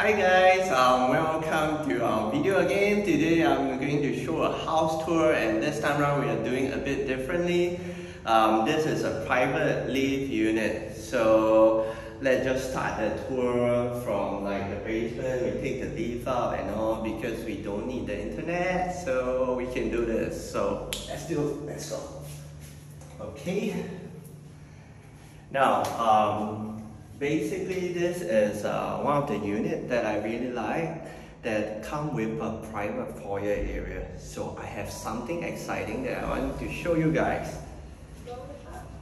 Hi guys, welcome to our video again. Today I'm going to show a house tour, and this time around we are doing a bit differently. This is a private live unit, so let's just start the tour from like the basement. We take the lift out and all because we don't need the internet, so we can do this. So let's do it. Let's go. Okay. Now, basically, this is one of the units that I really like that come with a private foyer area. So I have something exciting that I want to show you guys,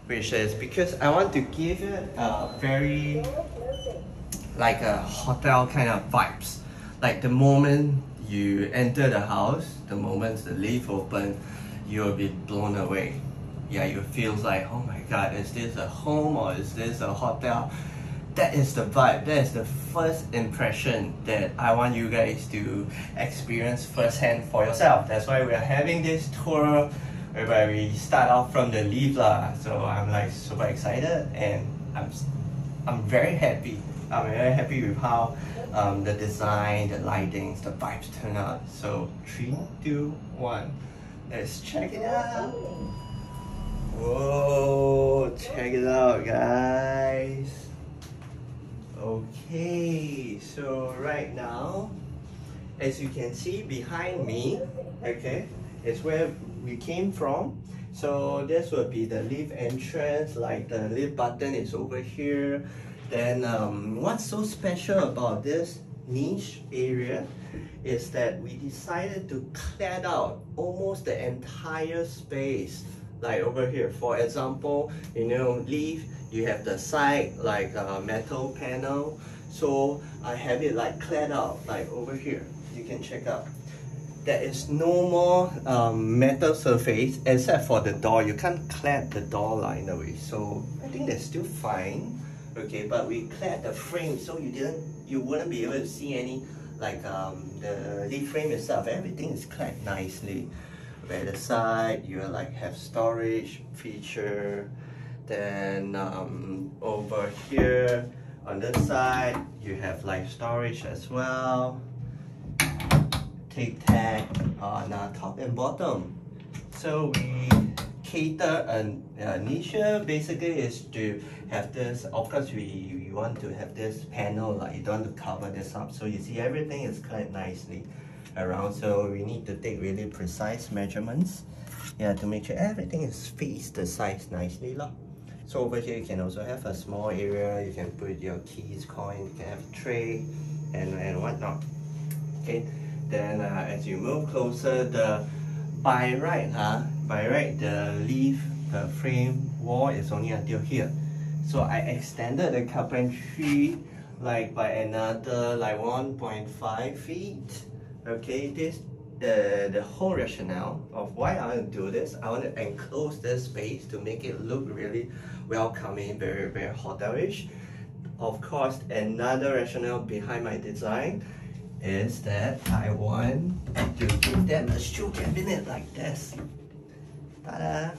which is because I want to give it a very like a hotel kind of vibes. Like the moment you enter the house, the moment the lift open, you'll be blown away. Yeah, you feel like, oh my god, is this a home or is this a hotel? That is the vibe, that is the first impression that I want you guys to experience firsthand for yourself. That's why we are having this tour whereby we start off from the lift lah. So I'm like super excited and I'm very happy. I'm very happy with how the design, the lightings, the vibes turn out. So 3, 2, 1, let's check it out. Whoa, check it out guys. Okay, so right now, as you can see behind me, okay, is where we came from. So this will be the lift entrance, like the lift button is over here. Then what's so special about this niche area is that we decided to clad out almost the entire space. Like over here, for example, you know, lift, you have the side like a metal panel. So I have it like clad out, like over here. You can check out. There is no more metal surface except for the door. You can't clad the door line away. So I think that's still fine. Okay, but we clad the frame so you wouldn't be able to see any like the lift frame itself. Everything is clad nicely. At the side, you like have storage feature. Then over here on this side, you have like storage as well. Tic tac on top and bottom. So we cater a niche basically is to have this. Of course, we want to have this panel, like you don't want to cover this up. So you see everything is clad nicely around, so we need to take really precise measurements, yeah, to make sure everything is faced the size nicely lah. So over here you can also have a small area, you can put your keys, coins, you can have a tray and whatnot. Okay, then as you move closer, by right the leaf, the frame wall is only until here. So I extended the carpentry like by another like 1.5 feet. Okay, this the whole rationale of why I want to do this. I want to enclose this space to make it look really welcoming, very hotelish. Of course, another rationale behind my design is that I want to give them a shoe cabinet like this. Ta-da!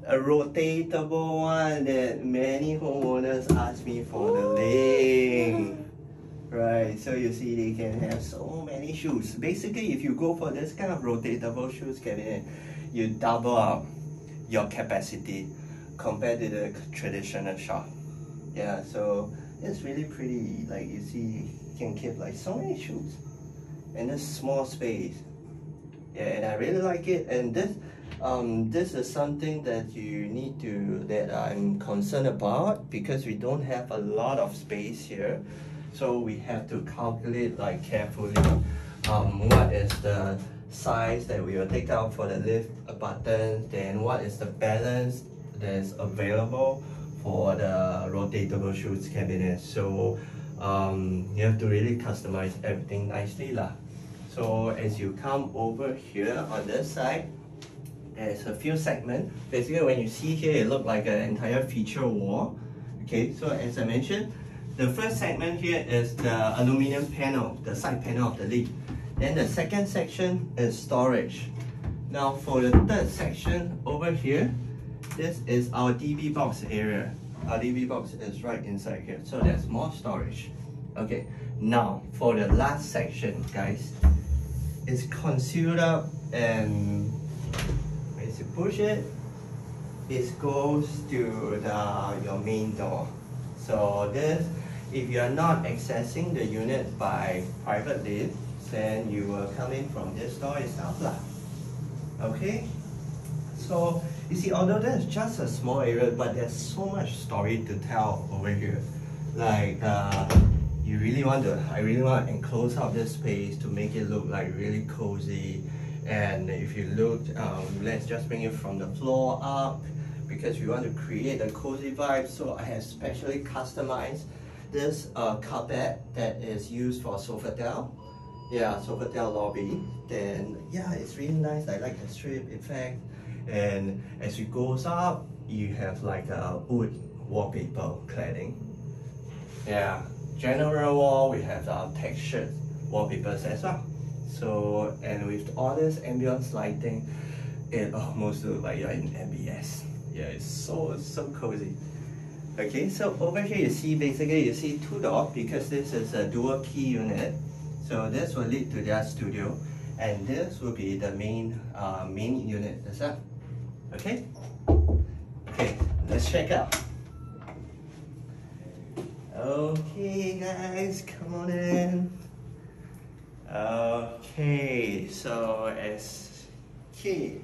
A rotatable one that many homeowners ask me for the link. Right, so you see they can have so many shoes. Basically, if you go for this kind of rotatable shoes cabinet, you double up your capacity compared to the traditional shop. Yeah, so it's really pretty. Like you see, you can keep like so many shoes in this small space. Yeah, and I really like it. And this is something that that I'm concerned about because we don't have a lot of space here. So we have to calculate like carefully what is the size that we will take out for the lift button, then what is the balance that's available for the rotatable shoes cabinet. So you have to really customize everything nicely lah. So as you come over here on this side, there's a few segments. Basically when you see here, it looks like an entire feature wall. Okay, so as I mentioned, the first segment here is the aluminum panel, the side panel of the lift. Then the second section is storage. Now for the third section over here, this is our DB box area. Our DB box is right inside here, so there's more storage. Okay, now for the last section, guys, it's concealed up, and as you push it, it goes to your main door. So this, if you are not accessing the unit by private lift, then you will come in from this door itself lah. Okay, so you see, although that's just a small area, but there's so much story to tell over here. Like I really want to enclose out this space to make it look like really cozy. And if you look, let's just bring it from the floor up, because we want to create a cozy vibe. So I have specially customized this carpet that is used for Sofitel. Yeah, Sofitel lobby. Then yeah, it's really nice. I like the strip effect. And as it goes up, you have like a wood wallpaper cladding. Yeah, general wall, we have textured wallpapers as well. So, and with all this ambient lighting, it almost looks like you're in MBS. Yeah, it's so cozy. Okay, so over here you see, basically you see two doors, because this is a dual key unit. So this will lead to their studio, and this will be the main unit as well. Okay? Okay, let's check out. Okay guys, come on in. Okay, so as key.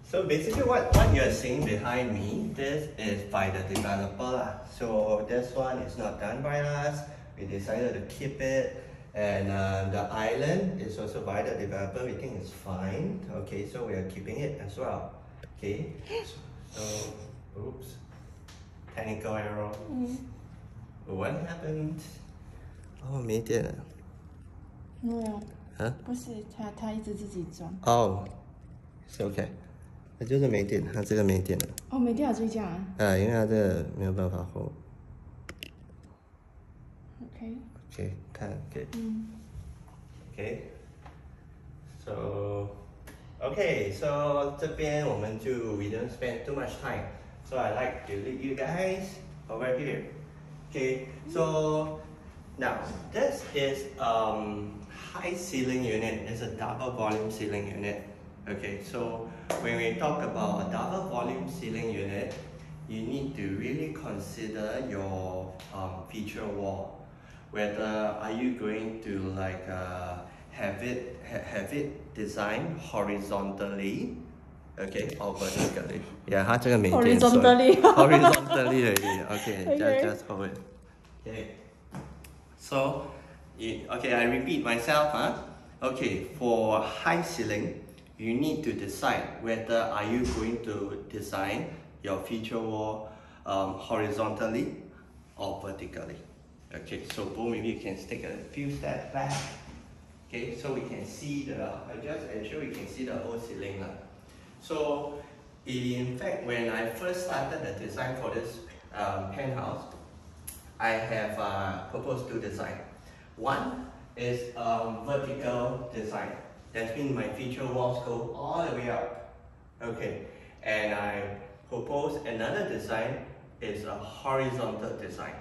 So basically what you're seeing behind me, this is by the developer. So this one is not done by us. We decided to keep it. And the island is also by the developer. We think it's fine. Okay, so we are keeping it as well. Okay, so oops, technical error. What happened? Oh, 没电了。没有。啊？不是，他一直自己装。哦，是 OK， 它就是没电，它这个没电了。哦，没电了，就这样啊？因为它这个没有办法 hold。OK。OK， 看给。OK， so OK， so 这边我们就 we don't spend too much time. So I like to lead you guys over here. Okay, so now this is high ceiling unit. It's a double volume ceiling unit. Okay, so when we talk about a double volume ceiling unit, you need to really consider your feature wall. Whether are you going to like have it designed horizontally, okay, or vertically? Yeah, 它这个没电 horizontally. Horizontally already. Okay, Okay. just hold it. Okay. So, okay, I repeat myself. Okay, for high ceiling, you need to decide whether are you going to design your feature wall horizontally or vertically. Okay, so Bo, maybe you can take a few steps back. Okay, so we can see I just ensure we can see the whole ceiling. So, in fact, when I first started the design for this penthouse, I have proposed two designs. One is vertical design. That means my feature walls go all the way up. Okay, and I propose another design is a horizontal design.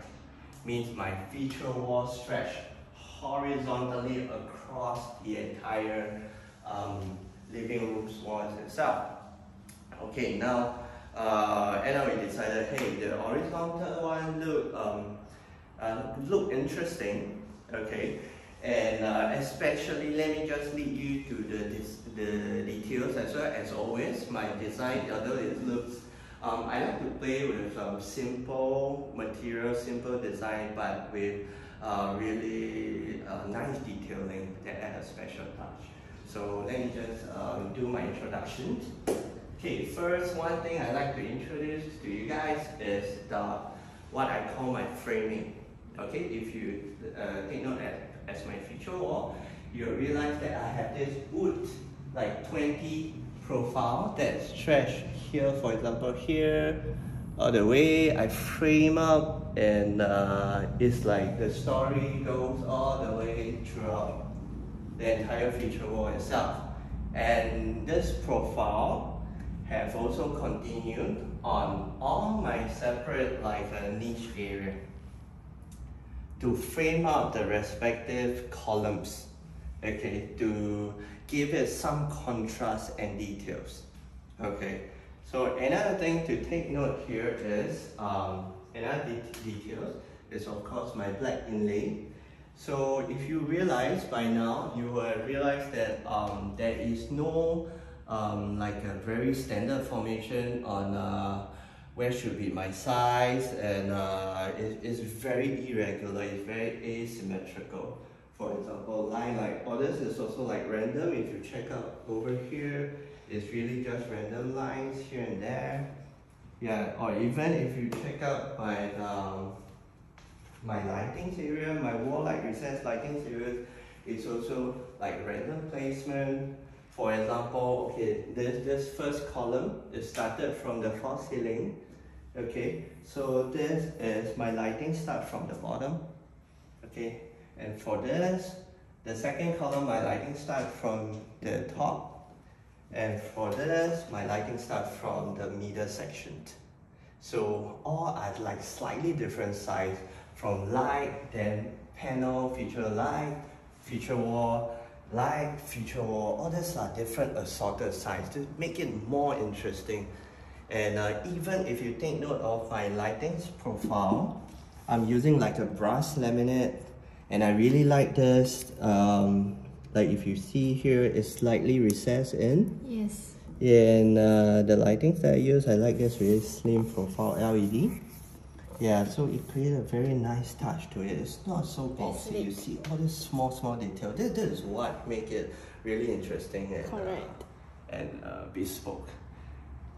Means my feature wall stretch horizontally across the entire living room's walls itself. Okay, now and now we decided, hey, the horizontal one look interesting. Okay, and especially let me just lead you to the details as well. As always, my design, although it looks I like to play with simple material, simple design, but with really nice detailing that add a special touch. So let me just do my introduction. Okay, first one thing I like to introduce to you guys is what I call my framing. Okay, if you take note as my feature wall, you'll realize that I have this wood, like 20 profile that stretch here, for example, here, all the way. I frame up, and it's like the story goes all the way throughout the entire feature wall itself. And this profile have also continued on all my separate like niche area. to frame out the respective columns, okay, to give it some contrast and details. Okay, so another thing to take note here is, another details is of course my black inlay. So if you realize by now, you will realize that there is no like a very standard formation on where should be my size, and it's very irregular, it's very asymmetrical. For example, line like all this is also like random. If you check out over here, it's really just random lines here and there. Yeah, or even if you check out my my lighting area, my wall light recessed lighting area, it's also like random placement. For example, okay, this first column is started from the false ceiling. Okay, so this is my lighting start from the bottom. Okay, and for this, the second column, my lighting start from the top. And for this, my lighting start from the middle section. So all are like slightly different size, from light, then panel, feature light, feature wall, light, feature wall. All these are different assorted size to make it more interesting. And even if you take note of my lighting profile, I'm using like a brass laminate, and I really like this. Like if you see here, it's slightly recessed in. Yes. And the lightings that I use, I like this really slim profile LED. Yeah, so it creates a very nice touch to it. It's not so boxy. You see all this small detail. This is what make it really interesting and bespoke.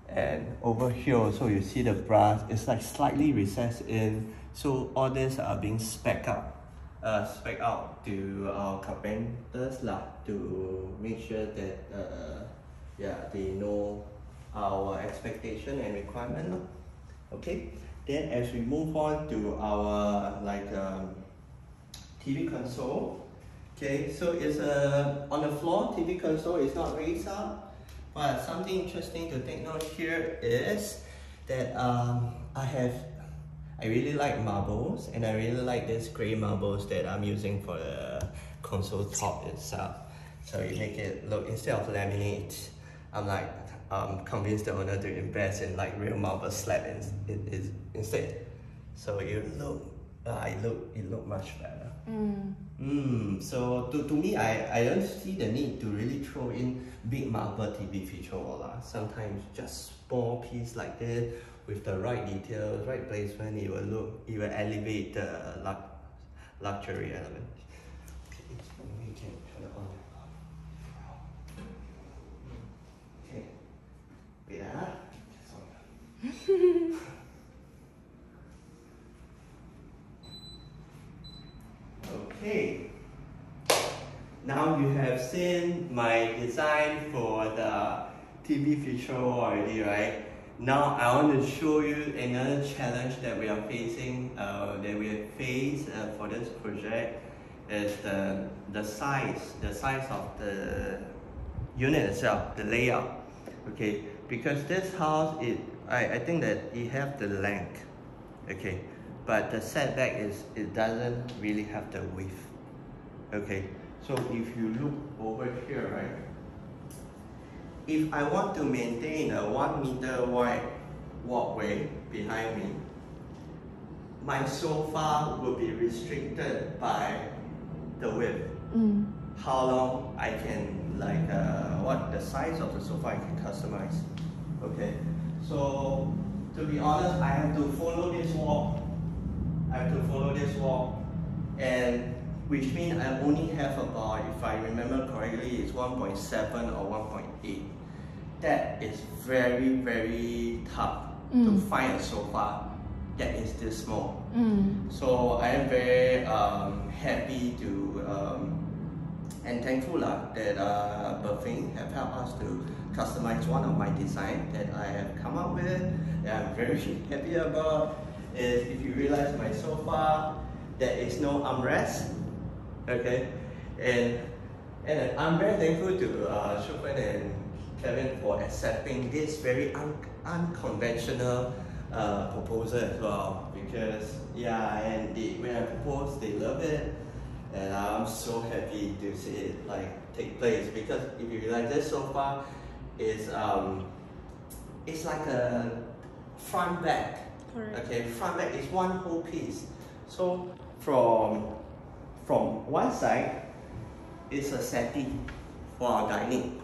And over here also you see the brass, it's like slightly recessed in. So all these are being spec out to our carpenters to make sure that yeah, they know our expectation and requirement. Okay, then as we move on to our like TV console. Okay, so it's on the floor. TV console is not raised up. But something interesting to take note here is that I really like marbles, and I really like this gray marbles that I'm using for the console top itself. So you make it look, instead of laminate, I'm like convinced the owner to invest in like real marble slab instead. So it look much better. So to me, I don't see the need to really throw in big marble TV feature wall. Sometimes just small piece like this with the right details, right placement, it will elevate the luxury element. Okay, so we can turn it on. Okay, yeah. Okay, now you have seen my design for the TV feature wall already, right? Now I want to show you another challenge that we are facing, that we have faced for this project, is the size of the unit itself, the layout. Okay, because this house, I think that it have the length. Okay. But the setback is, it doesn't really have the width. Okay, so if you look over here, right? If I want to maintain a 1 meter wide walkway behind me, my sofa will be restricted by the width. How long I can, like, what the size of the sofa I can customize. Okay, so to be honest, I have to follow this wall. And which means I only have about, if I remember correctly, it's 1.7 or 1.8. That is very, very tough to find a sofa that is this small. So I am very happy to and thankful that Buffing have helped us to customize one of my designs that I have come up with, that I'm very happy about. Is if you realize my sofa, there is no armrest. Okay, and I'm very thankful to Shufan and Kevin for accepting this very unconventional proposal as well, because yeah, and when I proposed, they love it, and I'm so happy to see it like take place, because if you realize this sofa is it's like a front back. Correct. Okay, front back is one whole piece. So from one side, it's a settee for our dining.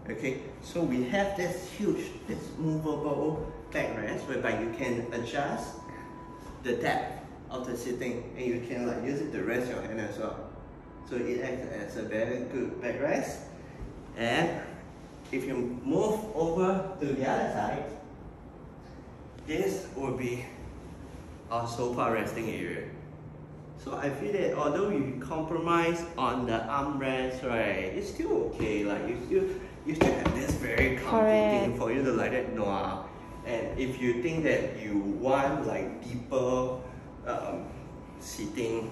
Okay, so we have this huge, this movable backrest whereby you can adjust the depth of the sitting, and you can like use it to rest your hand as well. So it acts as a very good backrest. And if you move over to the other side, this would be our sofa resting area. So I feel that although you compromise on the armrest, right, it's still okay. Like you still have this very comfy thing for you to like that noir. And if you think that you want like deeper seating,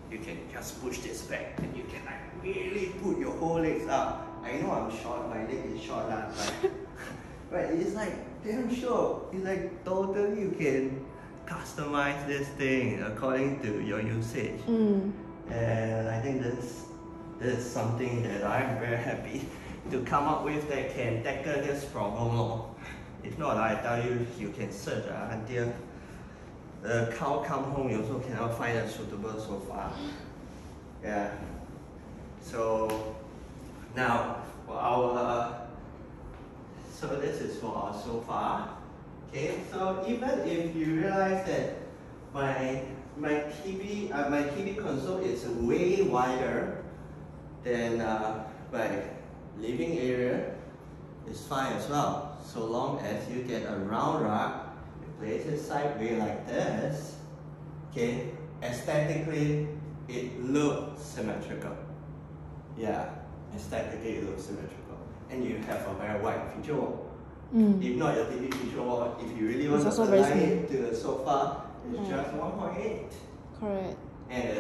you can just push this back and you can like really put your whole legs up. I know I'm short, my leg is short now, but it's like damn short. It's like totally you can customize this thing according to your usage. And I think this is something that I'm very happy to come up with that can tackle this problem. If not, I tell you, you can search until the cow come home, you also cannot find a suitable sofa. Yeah. So now for our so this is for our sofa. Okay, so even if you realize that my TV console is way wider than my living area, is fine as well, so long as you get a round rug, you place it sideways like this. Okay, aesthetically it looks symmetrical. Yeah, aesthetically it looks symmetrical, and you have a very wide feature wall. If not your TV feature wall, if you really want to align it to the sofa, it's just 1.8. Correct. And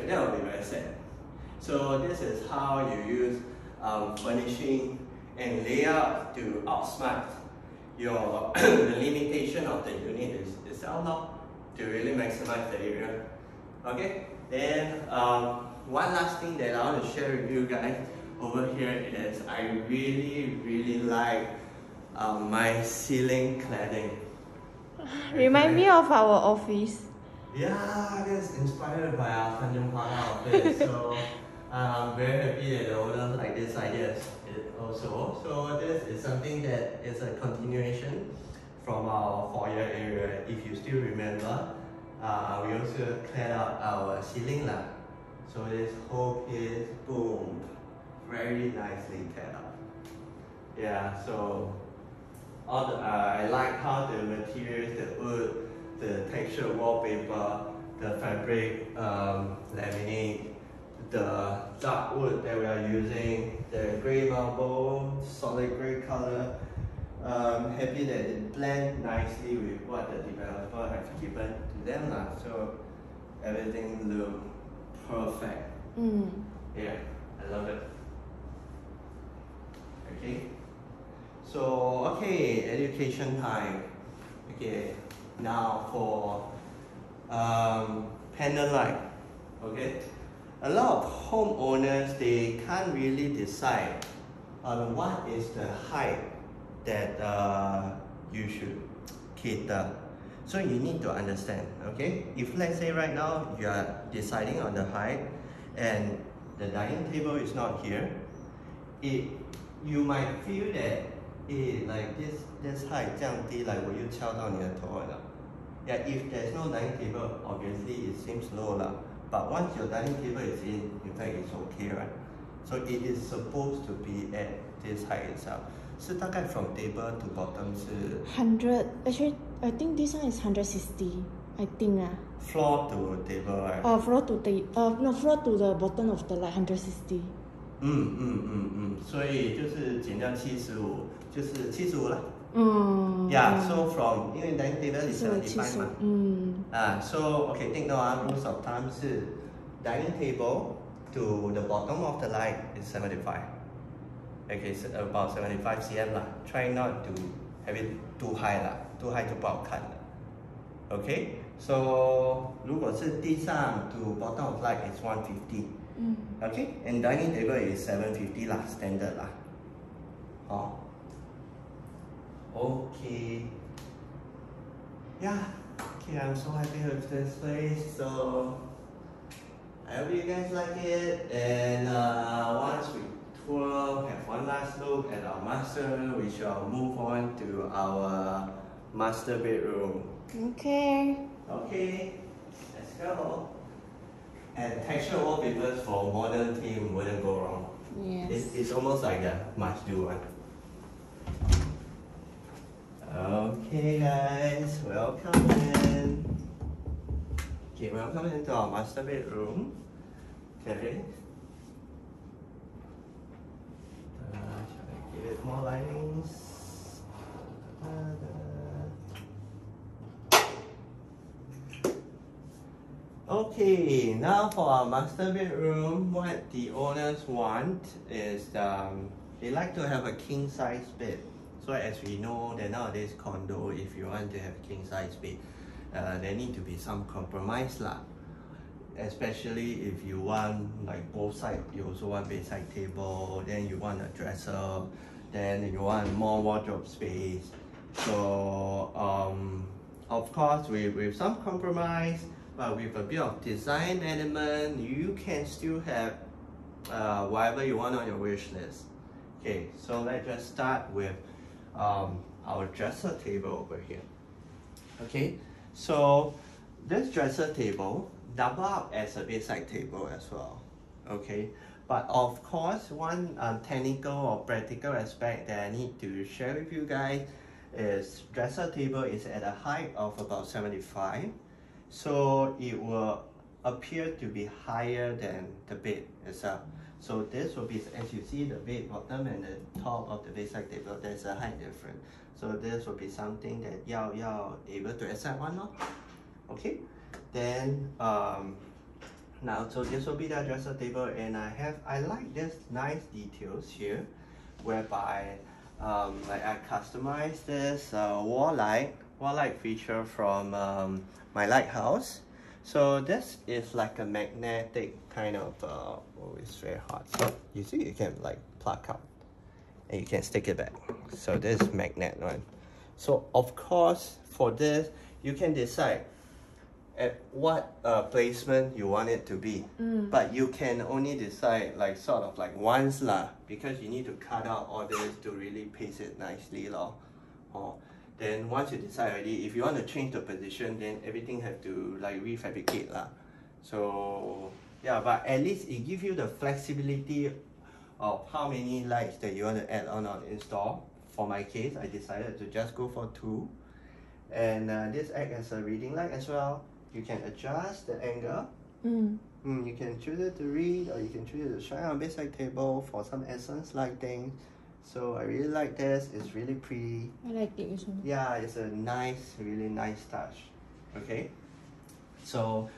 that will be very sad. So this is how you use furnishing and layout to outsmart your the limitation of the unit itself to really maximize the area. Okay. Then one last thing that I want to share with you guys over here is I really like my ceiling cladding. Remind me of our office. Yeah, that's inspired by our Tanjung Pagar office. So I'm very happy that the owners like this idea also. So this is something that is a continuation from our foyer area. If you still remember, we also cleared out our ceiling lah. So this whole piece, boom, very nicely cleared out. Yeah, so all the, I like how the materials, the wood, the texture wallpaper, the fabric, laminate, the dark wood that we are using, the grey marble, solid grey color. Happy that it blends nicely with what the developer has given to them lah. So everything looks perfect. Yeah, I love it. Okay. So okay, education time. Okay, now for pendant light. Okay, a lot of homeowners, they can't really decide on what is the height that you should cater. So you need to understand. Okay, if let's say right now you are deciding on the height and the dining table is not here, you might feel that like this height 这样低 like 我又敲到你的头了。Yeah, if there's no dining table, obviously it seems low lah. But once your dining table is in fact it's okay, right? So it is supposed to be at this height itself. 是大概 from table to bottom 是 100. Actually, I think this one is 160. I think floor to table, right? Floor to the bottom of the like 160. 所以就是减掉75，就是75啦。Yeah, so from 因为 dining table is 75嘛。so okay, take note most of time 是 dining table to the bottom of the light is 75. Okay, so about 75 cm lah. Try not to have it too high lah. too high 就不好看了。Okay, so 如果是地上 to bottom of light is 150. Okay, and dining table is 750 lah, standard lah. Oh. Okay. Yeah. Okay, I'm so happy with this place. So I hope you guys like it. And once we tour, have one last look at our master, we shall move on to our master bedroom. Okay. Okay, let's go. And texture wallpapers for modern theme wouldn't go wrong. Yes. It's almost like a must-do one. Okay guys, welcome in. Okay, welcome into our master bedroom. Okay. Shall I give it more linings? Okay, now for our master bedroom, what the owners want is they like to have a king size bed. So as we know that nowadays condo, if you want to have a king size bed, there need to be some compromise lah. Especially if you want like both sides, you also want bedside table, then you want a dresser, then you want more wardrobe space. So of course with some compromise, but with a bit of design element, you can still have whatever you want on your wish list. Okay, so let's just start with our dresser table over here. Okay, so this dresser table double up as a bedside table as well. Okay, but of course one technical or practical aspect that I need to share with you guys is dresser table is at a height of about 75, so it will appear to be higher than the bed itself. So this will be, as you see, the bed bottom and the top of the bedside table, there's a height difference. So this will be something that you're able to accept one, no? Okay. Then now, so this will be the dresser table, and I like this nice details here, whereby like I customized this wall light feature from my lighthouse. So this is like a magnetic kind of, oh, it's very hot. So you see, you can like pluck out and you can stick it back. So this is magnet one. So of course, for this, you can decide at what placement you want it to be. But you can only decide like sort of like once lah, because you need to cut out all this to really paste it nicely lah. Then once you decide already, if you want to change the position, then everything have to like refabricate lah. So yeah, but at least it gives you the flexibility of how many lights that you want to add on or install. For my case, I decided to just go for 2. And this acts as a reading light as well. You can adjust the angle. You can choose it to read, or you can choose it to shine on bedside table for some essence lighting. So I really like this. It's really pretty. I like it also. Yeah, it's a nice, really nice touch. Okay. So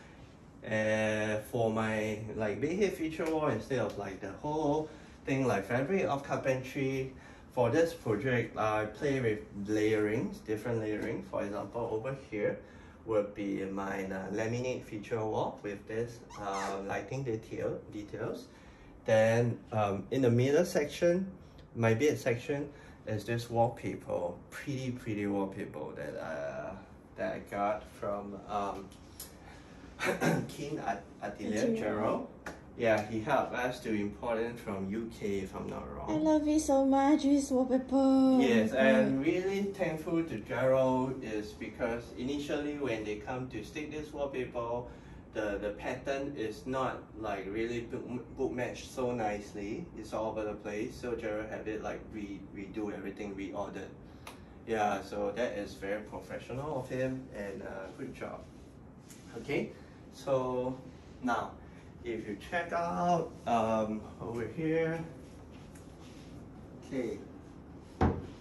for my like bedhead feature wall, instead of like the whole thing like fabric of carpentry, for this project I play with layerings, different layering. For example, over here would be my laminate feature wall with this lighting details. Then in the middle section, my bed section, is this wallpaper, pretty wallpaper that I got from Keen Atelier Gerald. Yeah, he helped us to import it from UK, if I'm not wrong. I love it so much, this wallpaper. Yes, and really thankful to Gerald is because initially when they come to stick this wallpaper, the pattern is not like really book matched so nicely. It's all over the place. So Gerald had it like redo everything, reordered. Yeah, so that is very professional of him, and good job. Okay, so now if you check out over here, okay,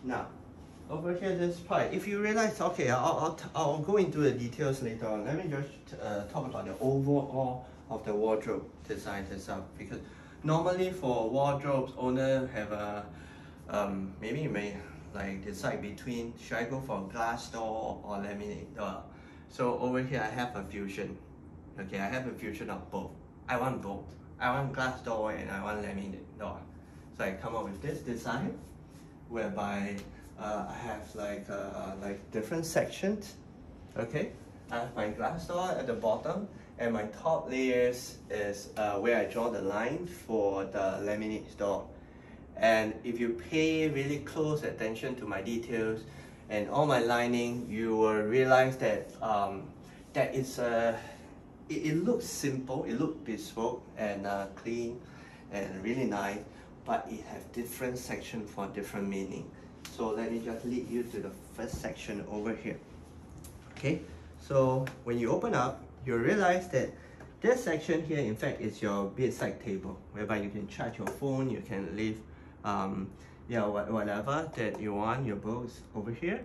now over here this part, if you realize, okay, I'll go into the details later on. Let me just talk about the overall of the wardrobe design itself, because normally for wardrobes, owner have a maybe you may like decide between should I go for glass door or laminate door. So over here I have a fusion. Okay, I have a fusion of both. I want both. I want glass door and I want laminate door. So I come up with this design whereby I have like different sections. Okay, I have my glass door at the bottom, and my top layers is where I draw the line for the laminate door. And if you pay really close attention to my details and all my lining, you will realize that that it's it looks simple, it looks bespoke and clean and really nice, but it has different sections for different meaning. So let me just lead you to the first section over here. Okay, so when you open up, you'll realize that this section here, in fact, is your bedside table, whereby you can charge your phone, you can leave whatever that you want, your books over here,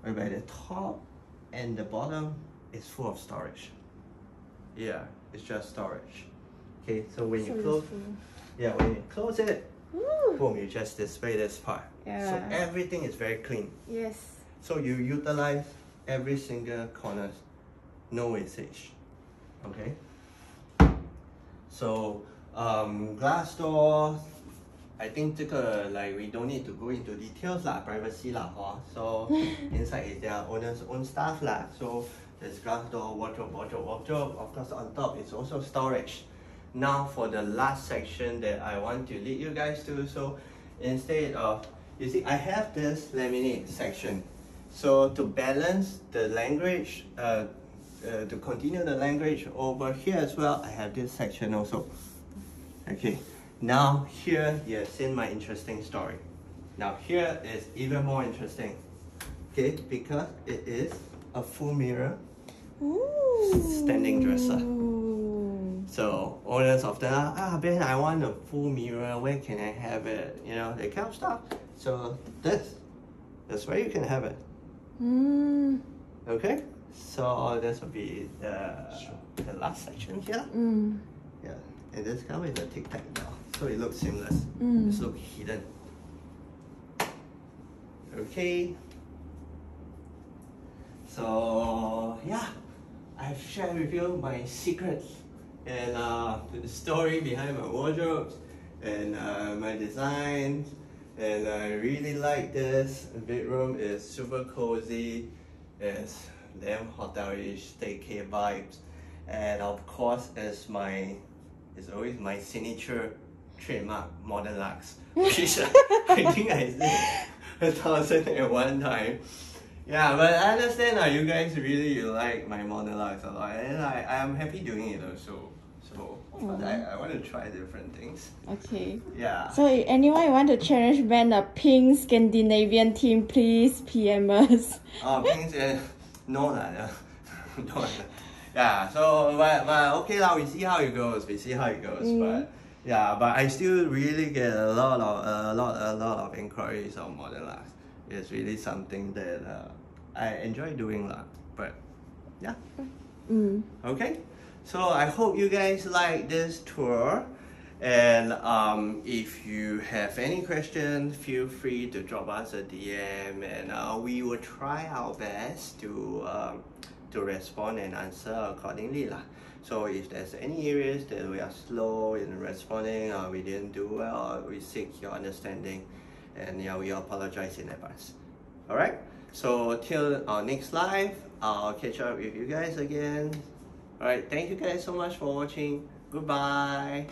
whereby the top and the bottom is full of storage. Yeah, it's just storage. Okay, so when you close, when you close it, boom, you just display this part. Yeah. So everything is very clean. Yes. So you utilize every single corner, no wastage. Okay. So glass door, I think like we don't need to go into details lah, privacy lah, So inside is their owner's own stuff lah. So there's glass door, wardrobe. Of course, on top it's also storage. Now for the last section that I want to lead you guys to. So instead of, you see, I have this laminate section. So to balance the language, to continue the language over here as well, I have this section also. Okay, now here you have seen my interesting story. Now here is even more interesting. Okay, because it is a full mirror standing dresser. So owners of the Ben, I want a full mirror, where can I have it? You know, that kind of stuff. So that's where you can have it. Okay, so this will be the last section here. Yeah, and this comes with a tic-tac now, so it looks seamless. It looks hidden. Okay. So yeah, I've shared with you my secrets and the story behind my wardrobes and my designs. And I really like this. The bedroom is super cozy. It's damn hotel-ish, staycay vibes. And of course, it's always my signature trademark, Modern Luxe, which I think I said 1,001 times. Yeah, but I understand that you guys really like my Modern Luxe a lot, and I'm happy doing it also. So I want to try different things. Okay. Yeah. So if anyone want to challenge Ben a pink Scandinavian theme, please PM us. Oh, pink, no lah, no. Yeah. So but okay lah, we see how it goes. But yeah, but I still really get a lot of inquiries on Modern Luxe. It's really something that I enjoy doing lah. But yeah. Okay. So I hope you guys like this tour, and if you have any questions, feel free to drop us a DM, and we will try our best to respond and answer accordingly lah. So if there's any areas that we are slow in responding, or we didn't do well, we seek your understanding, and yeah, we apologize in advance. All right. So till our next live, I'll catch up with you guys again. Alright, thank you guys so much for watching. Goodbye.